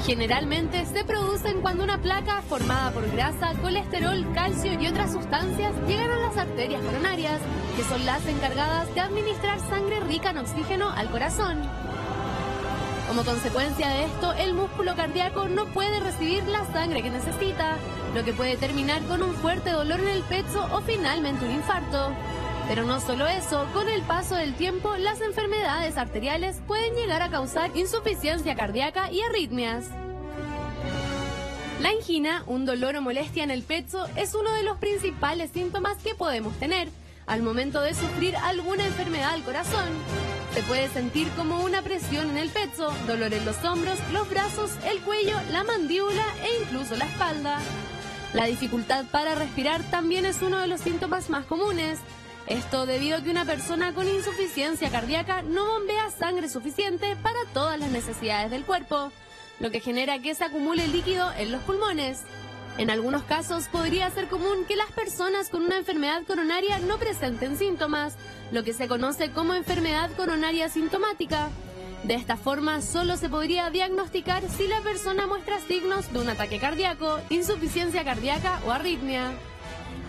Generalmente se producen cuando una placa formada por grasa, colesterol, calcio y otras sustancias llegan a las arterias coronarias, que son las encargadas de administrar sangre rica en oxígeno al corazón. Como consecuencia de esto, el músculo cardíaco no puede recibir la sangre que necesita, lo que puede terminar con un fuerte dolor en el pecho o finalmente un infarto. Pero no solo eso, con el paso del tiempo, las enfermedades arteriales pueden llegar a causar insuficiencia cardíaca y arritmias. La angina, un dolor o molestia en el pecho, es uno de los principales síntomas que podemos tener al momento de sufrir alguna enfermedad del corazón. Se puede sentir como una presión en el pecho, dolor en los hombros, los brazos, el cuello, la mandíbula e incluso la espalda. La dificultad para respirar también es uno de los síntomas más comunes. Esto debido a que una persona con insuficiencia cardíaca no bombea sangre suficiente para todas las necesidades del cuerpo, lo que genera que se acumule líquido en los pulmones. En algunos casos podría ser común que las personas con una enfermedad coronaria no presenten síntomas, lo que se conoce como enfermedad coronaria sintomática. De esta forma, solo se podría diagnosticar si la persona muestra signos de un ataque cardíaco, insuficiencia cardíaca o arritmia.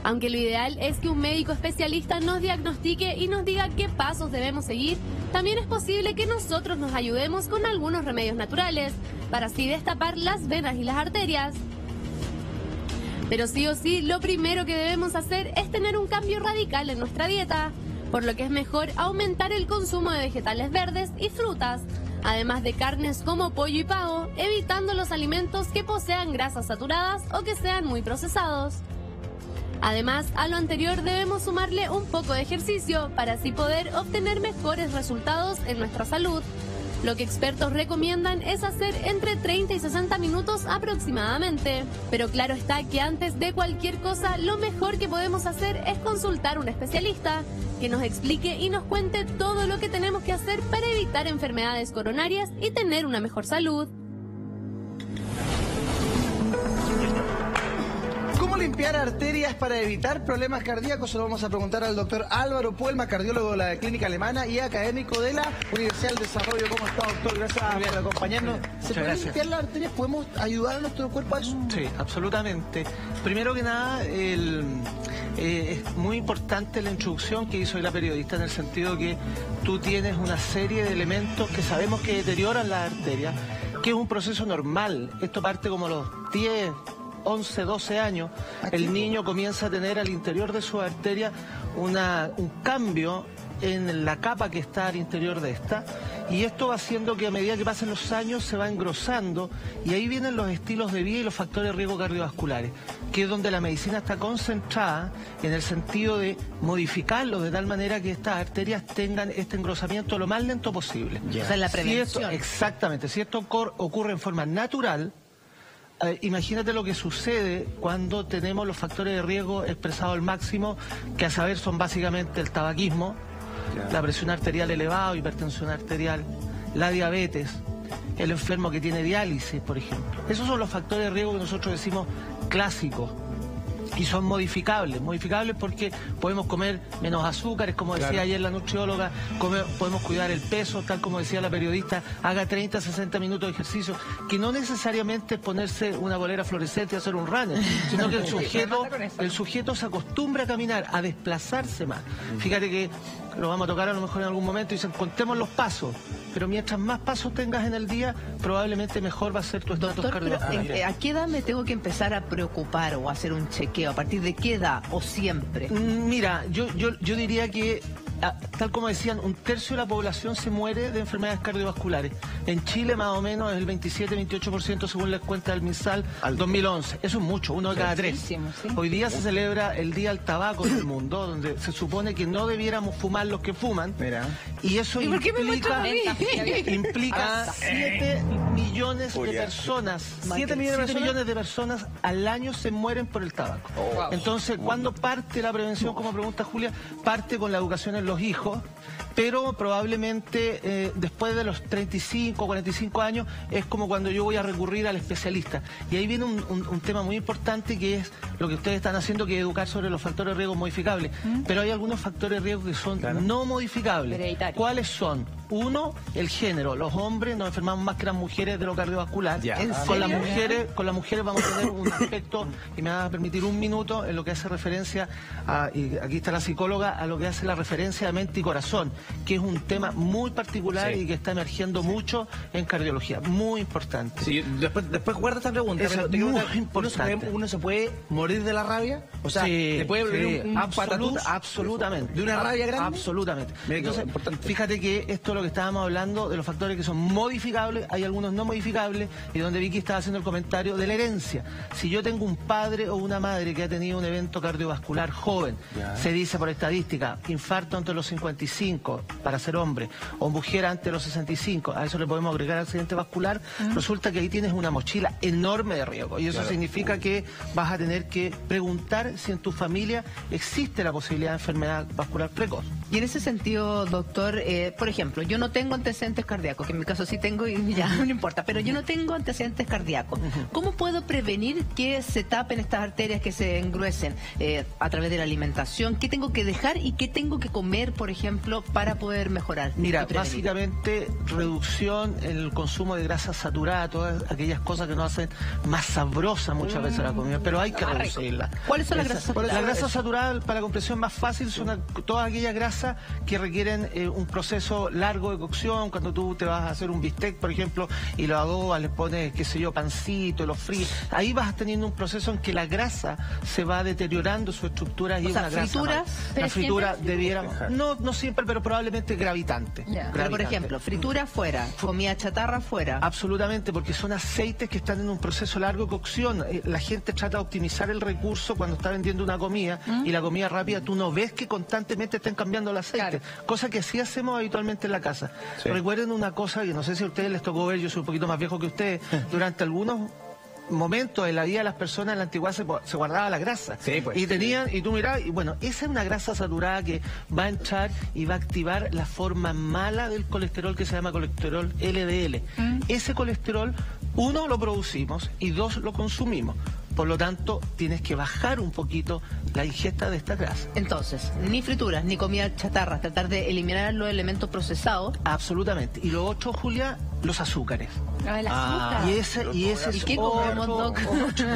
Aunque lo ideal es que un médico especialista nos diagnostique y nos diga qué pasos debemos seguir, también es posible que nosotros nos ayudemos con algunos remedios naturales, para así destapar las venas y las arterias. Pero sí o sí, lo primero que debemos hacer es tener un cambio radical en nuestra dieta, por lo que es mejor aumentar el consumo de vegetales verdes y frutas, además de carnes como pollo y pavo, evitando los alimentos que posean grasas saturadas o que sean muy procesados. Además, a lo anterior debemos sumarle un poco de ejercicio para así poder obtener mejores resultados en nuestra salud. Lo que expertos recomiendan es hacer entre 30 y 60 minutos aproximadamente. Pero claro está que antes de cualquier cosa, lo mejor que podemos hacer es consultar a un especialista que nos explique y nos cuente todo lo que tenemos que hacer para evitar enfermedades coronarias y tener una mejor salud. ¿Cómo limpiar arterias para evitar problemas cardíacos? Se lo vamos a preguntar al doctor Álvaro Puelma, cardiólogo de la Clínica Alemana y académico de la Universidad del Desarrollo. ¿Cómo está, doctor? Gracias por acompañarnos. ¿Se puede limpiar las arterias? ¿Podemos ayudar a nuestro cuerpo a eso? Sí, absolutamente. Primero que nada, es muy importante la introducción que hizo la periodista, en el sentido que tú tienes una serie de elementos que sabemos que deterioran las arterias, que es un proceso normal. Esto parte como a los 10, 11, 12 años, el niño comienza a tener al interior de su arteria un cambio en la capa que está al interior de esta, y esto va haciendo que a medida que pasen los años se va engrosando, y ahí vienen los estilos de vida y los factores de riesgo cardiovasculares, que es donde la medicina está concentrada en el sentido de modificarlo de tal manera que estas arterias tengan este engrosamiento lo más lento posible. O sea, la prevención. Exactamente, si esto ocurre en forma natural, imagínate lo que sucede cuando tenemos los factores de riesgo expresados al máximo, que a saber son básicamente el tabaquismo, la presión arterial elevada, hipertensión arterial, la diabetes, el enfermo que tiene diálisis, por ejemplo. Esos son los factores de riesgo que nosotros decimos clásicos. Y son modificables porque podemos comer menos azúcares, como decía ayer la nutrióloga, podemos cuidar el peso, tal como decía la periodista, haga 30, 60 minutos de ejercicio, que no necesariamente es ponerse una bolera fluorescente y hacer un runner, sino que el sujeto se acostumbra a caminar, a desplazarse más. Fíjate que lo vamos a tocar a lo mejor en algún momento y dicen, contemos los pasos, pero mientras más pasos tengas en el día, probablemente mejor va a ser tu estatus cardiovascular. ¿A qué edad me tengo que empezar a preocupar o a hacer un chequeo? ¿A partir de qué edad o siempre? Mira, yo diría que, tal como decían, 1/3 de la población se muere de enfermedades cardiovasculares. En Chile más o menos es el 27-28% según la cuenta del MinSal al 2011. Eso es mucho, 1 de cada 3. Sí. Hoy día se celebra el Día del Tabaco en el mundo, donde se supone que no debiéramos fumar los que fuman. Mira. Y eso implica 7 millones de personas. 7 millones de personas al año se mueren por el tabaco. Entonces, ¿cuándo parte la prevención? Como pregunta Julia, parte con la educación en los hijos, pero probablemente después de los 35 o 45 años es como cuando yo voy a recurrir al especialista. Y ahí viene un tema muy importante, que es lo que ustedes están haciendo, que es educar sobre los factores de riesgo modificables. Pero hay algunos factores de riesgo que son no modificables. Hereditarios. ¿Cuáles son? Uno, el género. Los hombres nos enfermamos más que las mujeres de lo cardiovascular. Con las mujeres vamos a tener un aspecto, y me va a permitir un minuto, en lo que hace referencia a, y aquí está la psicóloga, a lo que hace la referencia de mente y corazón, que es un tema muy particular y que está emergiendo mucho en cardiología. Muy importante. Sí, después guarda esta pregunta. Eso Pero es muy importante. ¿Uno se puede morir de la rabia? O sea, ¿te puede venir un patatús? Absolutamente. ¿De una rabia grande? Absolutamente. Mira, Entonces, importante. fíjate que esto es lo que estábamos hablando de los factores que son modificables, hay algunos no modificables, y donde Vicky estaba haciendo el comentario de la herencia. Si yo tengo un padre o una madre que ha tenido un evento cardiovascular joven, se dice por estadística, infarto antes de los 55 para ser hombre, o mujer antes de los 65, a eso le podemos agregar accidente vascular, resulta que ahí tienes una mochila enorme de riesgo, y eso significa que vas a tener que preguntar si en tu familia existe la posibilidad de enfermedad vascular precoz. Y en ese sentido, doctor, por ejemplo, yo no tengo antecedentes cardíacos, que en mi caso sí tengo y ya no importa, pero yo no tengo antecedentes cardíacos. ¿Cómo puedo prevenir que se tapen estas arterias, que se engruesen a través de la alimentación? ¿Qué tengo que dejar y qué tengo que comer, por ejemplo, para poder mejorar? Mira, básicamente reducción en el consumo de grasa saturada, todas aquellas cosas que nos hacen más sabrosa muchas veces la comida, pero hay que reducirla. ¿Cuáles son las grasas saturadas? La grasa saturada, para la comprensión más fácil, son todas aquellas grasas que requieren un proceso largo de cocción. Cuando tú te vas a hacer un bistec, por ejemplo, y lo adobas, le pones, qué sé yo, pancito, lo fríes, ahí vas teniendo un proceso en que la grasa se va deteriorando su estructura y es una grasa frituras, la fritura debiera, no siempre, pero probablemente gravitante. Pero por ejemplo, fritura fuera, comida chatarra fuera. Absolutamente, porque son aceites que están en un proceso largo de cocción. La gente trata de optimizar el recurso cuando está vendiendo una comida, y la comida rápida tú no ves que constantemente estén cambiando el aceite, cosa que sí hacemos habitualmente en la casa. Recuerden una cosa que no sé si a ustedes les tocó ver, yo soy un poquito más viejo que ustedes, durante algunos momentos en la vida de las personas en la antigüedad se guardaba la grasa, y tú mirabas, y bueno, esa es una grasa saturada que va a entrar y va a activar la forma mala del colesterol, que se llama colesterol LDL. Ese colesterol, uno, lo producimos, y dos, lo consumimos. Por lo tanto, tienes que bajar un poquito la ingesta de esta grasa. Entonces, ni frituras, ni comida chatarra, tratar de eliminar los elementos procesados. Absolutamente. Y lo otro, Julia, los azúcares. El azúcar. Y ese es qué comemos, Doc?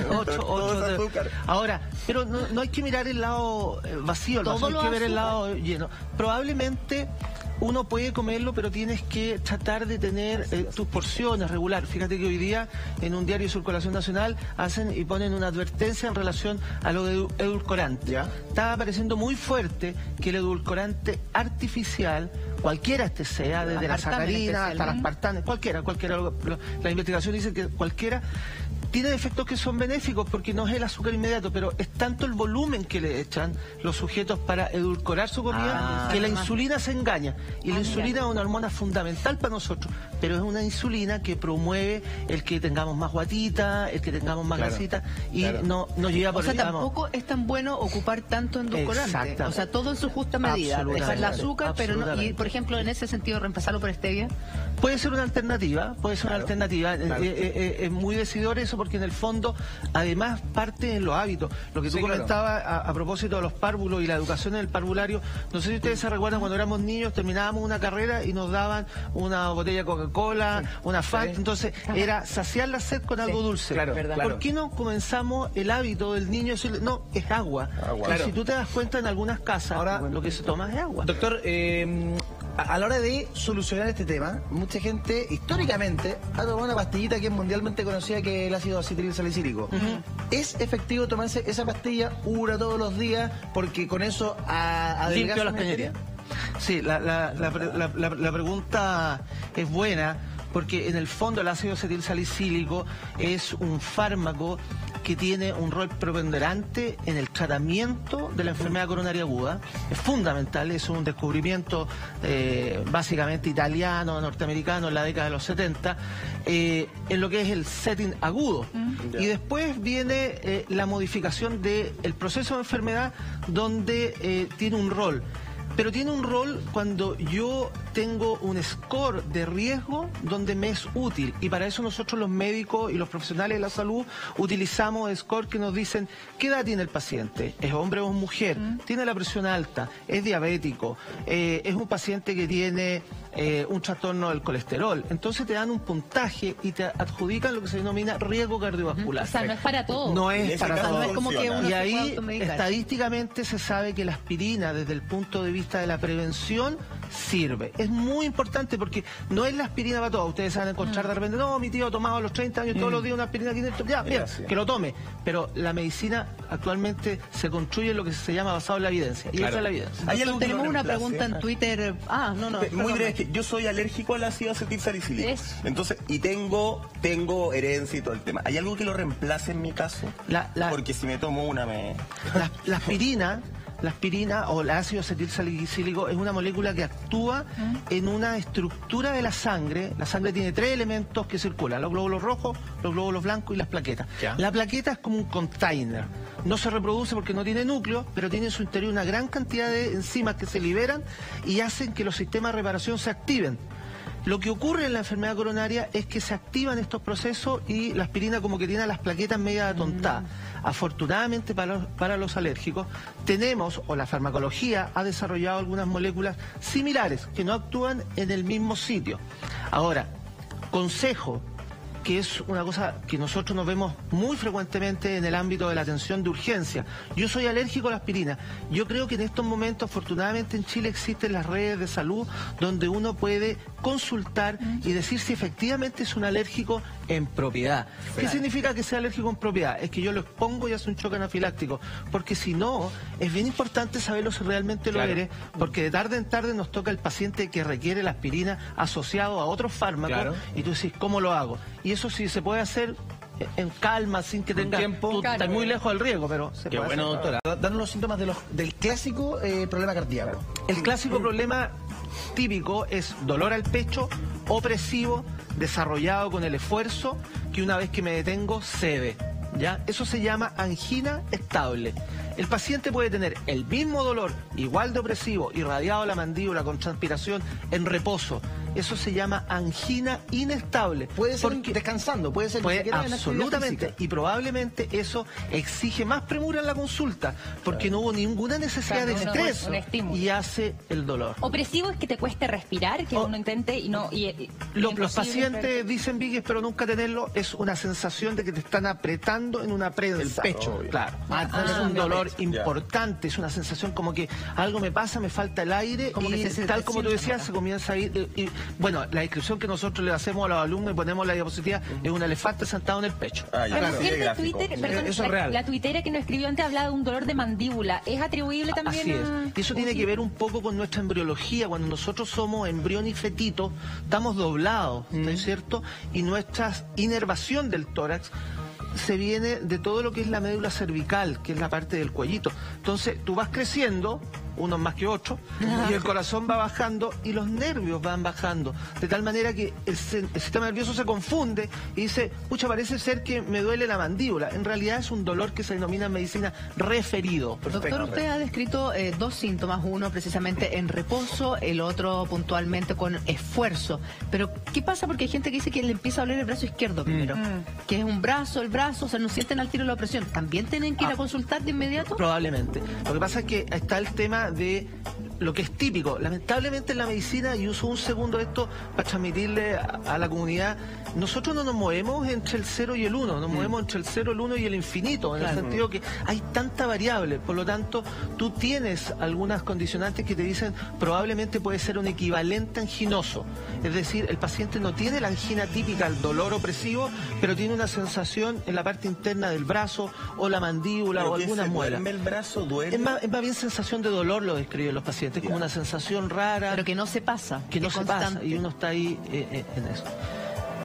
otro. Ahora, pero no hay que mirar el lado vacío, hay que ver el lado lleno. Probablemente uno puede comerlo, pero tienes que tratar de tener tus porciones regular. Fíjate que hoy día en un diario de circulación nacional hacen y ponen una advertencia en relación a lo de edulcorante. Está apareciendo muy fuerte que el edulcorante artificial, cualquiera este sea, desde la sacarina hasta las aspartame, cualquiera. La investigación dice que cualquiera tiene efectos que son benéficos porque no es el azúcar inmediato, pero es tanto el volumen que le echan los sujetos para edulcorar su comida que la insulina se engaña. Y la insulina es una hormona fundamental para nosotros, pero es una insulina que promueve el que tengamos más guatita, el que tengamos más grasita, y no nos lleva por el... O sea, tampoco es tan bueno ocupar tanto endulcorante. O sea, todo en su justa medida. Dejar el azúcar, pero no... Y, por ejemplo, en ese sentido, reemplazarlo por stevia. Puede ser una alternativa, es muy decidor eso, porque en el fondo, además, parte en los hábitos. Lo que tú comentabas a propósito de los párvulos y la educación en el parvulario, no sé si ustedes se recuerdan cuando éramos niños, terminábamos una carrera y nos daban una botella de Coca-Cola, una Fanta, entonces era saciar la sed con algo dulce. ¿Por qué no comenzamos el hábito del niño decirle, no, es agua? Y si tú te das cuenta, en algunas casas, ahora lo que se toma es agua. Doctor, a la hora de solucionar este tema, mucha gente históricamente ha tomado una pastillita que es mundialmente conocida, que es el ácido acetilsalicílico. ¿Es efectivo tomarse esa pastilla una todos los días porque con eso limpio las cañerías? Sí, la pregunta es buena, porque en el fondo el ácido acetilsalicílico es un fármaco que tiene un rol preponderante en el tratamiento de la enfermedad coronaria aguda. Es fundamental, es un descubrimiento básicamente italiano, norteamericano en la década de los 70, en lo que es el setting agudo. Y después viene la modificación del proceso de enfermedad, donde tiene un rol. Pero tiene un rol cuando yo tengo un score de riesgo donde me es útil. Y para eso nosotros los médicos y los profesionales de la salud utilizamos score que nos dicen qué edad tiene el paciente, es hombre o mujer, tiene la presión alta, es diabético, es un paciente que tiene un trastorno del colesterol. Entonces te dan un puntaje y te adjudican lo que se denomina riesgo cardiovascular. O sea, no es para todo. No es para todo. No es como que uno Y se ahí pueda automedicar. estadísticamente se sabe que la aspirina desde el punto de vista de la prevención sirve. Es muy importante porque no es la aspirina para todo. Ustedes se van a encontrar de repente, no, mi tío ha tomado a los 30 años todos los días una aspirina 500, ya, bien, que lo tome. Pero la medicina actualmente se construye en lo que se llama basado en la evidencia. Y esa es la evidencia. ¿Hay algo que Tenemos lo una reemplace? pregunta en Twitter. No. Muy breve, es que yo soy alérgico al ácido acetilsalicílico. Eso. Entonces, y tengo herencia y todo el tema. ¿Hay algo que lo reemplace en mi caso? Porque si me tomo una La aspirina o el ácido acetilsalicílico es una molécula que actúa en una estructura de la sangre. La sangre tiene 3 elementos que circulan: los glóbulos rojos, los glóbulos blancos y las plaquetas. Ya. La plaqueta es como un container. No se reproduce porque no tiene núcleo, pero tiene en su interior una gran cantidad de enzimas que se liberan y hacen que los sistemas de reparación se activen. Lo que ocurre en la enfermedad coronaria es que se activan estos procesos y la aspirina como que tiene las plaquetas medio atontadas. Afortunadamente para los alérgicos tenemos, o la farmacología ha desarrollado algunas moléculas similares que no actúan en el mismo sitio. Ahora, consejo, que es una cosa que nosotros nos vemos muy frecuentemente en el ámbito de la atención de urgencia. Yo soy alérgico a la aspirina. Yo creo que en estos momentos, afortunadamente en Chile existen las redes de salud donde uno puede consultar y decir si efectivamente es un alérgico en propiedad. ¿Qué significa que sea alérgico en propiedad? Es que yo lo expongo y hace un choque anafiláctico. Porque si no, es bien importante saberlo si realmente lo eres, porque de tarde en tarde nos toca el paciente que requiere la aspirina asociado a otros fármacos y tú decís, ¿cómo lo hago? Y eso sí se puede hacer en calma, sin que tenga tiempo. tú estás muy lejos del riesgo, pero se Qué puede bueno, hacer. doctora. Danos los síntomas del clásico problema cardíaco. El clásico problema típico es dolor al pecho, opresivo, desarrollado con el esfuerzo, que una vez que me detengo cede. ¿Ya? Eso se llama angina estable. El paciente puede tener el mismo dolor, igual de opresivo, irradiado a la mandíbula, con transpiración, en reposo. Eso se llama angina inestable. Puede ser descansando, puede ser ni siquiera en actividad absolutamente. física. Y probablemente eso exige más premura en la consulta, porque no hubo ninguna necesidad de Claro, estrés un estímulo. y hace el dolor. Opresivo es que te cueste respirar, que uno intente y no... Los pacientes dicen, Vicky, pero nunca tenerlo, es una sensación de que te están apretando en una prensa. El pecho. Obvio. Claro. Es un dolor importante, es una sensación como que algo me pasa, me falta el aire Como que y se tal como tú siente, decías, ¿no? se comienza a ir. Bueno, la descripción que nosotros le hacemos a los alumnos y ponemos en la diapositiva es un elefante sentado en el pecho. Ah, ya, Pero claro. cierto, Gráfico. Twitter, perdón, Eso es real. la tuitera que nos escribió antes hablaba de un dolor de mandíbula. ¿Es atribuible también Así es. a...? Y eso tiene que ver un poco con nuestra embriología. Cuando nosotros somos embrión y fetito, estamos doblados, ¿no es cierto? Y nuestra inervación del tórax se viene de todo lo que es la médula cervical, que es la parte del cuellito. Entonces, tú vas creciendo, unos más que otros, y el corazón va bajando y los nervios van bajando, de tal manera que el sistema nervioso se confunde y dice, pucha, parece ser que me duele la mandíbula. En realidad es un dolor que se denomina en medicina referido. Doctor, usted ha descrito 2 síntomas, uno precisamente en reposo, el otro puntualmente con esfuerzo. Pero, ¿qué pasa? Porque hay gente que dice que le empieza a doler el brazo izquierdo primero, que es el brazo, o sea, no sienten al tiro la opresión. ¿También tienen que ir a consultar de inmediato? Probablemente. Lo que pasa es que está el tema de lo que es típico. Lamentablemente en la medicina, y uso un segundo de esto para transmitirle a la comunidad, nosotros no nos movemos entre el 0 y el 1, nos movemos entre el 0, el 1 y el infinito, en el sentido que hay tanta variable, por lo tanto tú tienes algunas condicionantes que te dicen probablemente puede ser un equivalente anginoso, es decir, el paciente no tiene la angina típica, el dolor opresivo, pero tiene una sensación en la parte interna del brazo o la mandíbula o algunas muelas. ¿El brazo duele? Es más bien sensación de dolor, lo describen los pacientes, como una sensación rara. Pero que no se pasa. Que no es se pasa, constante. y uno está ahí en eso.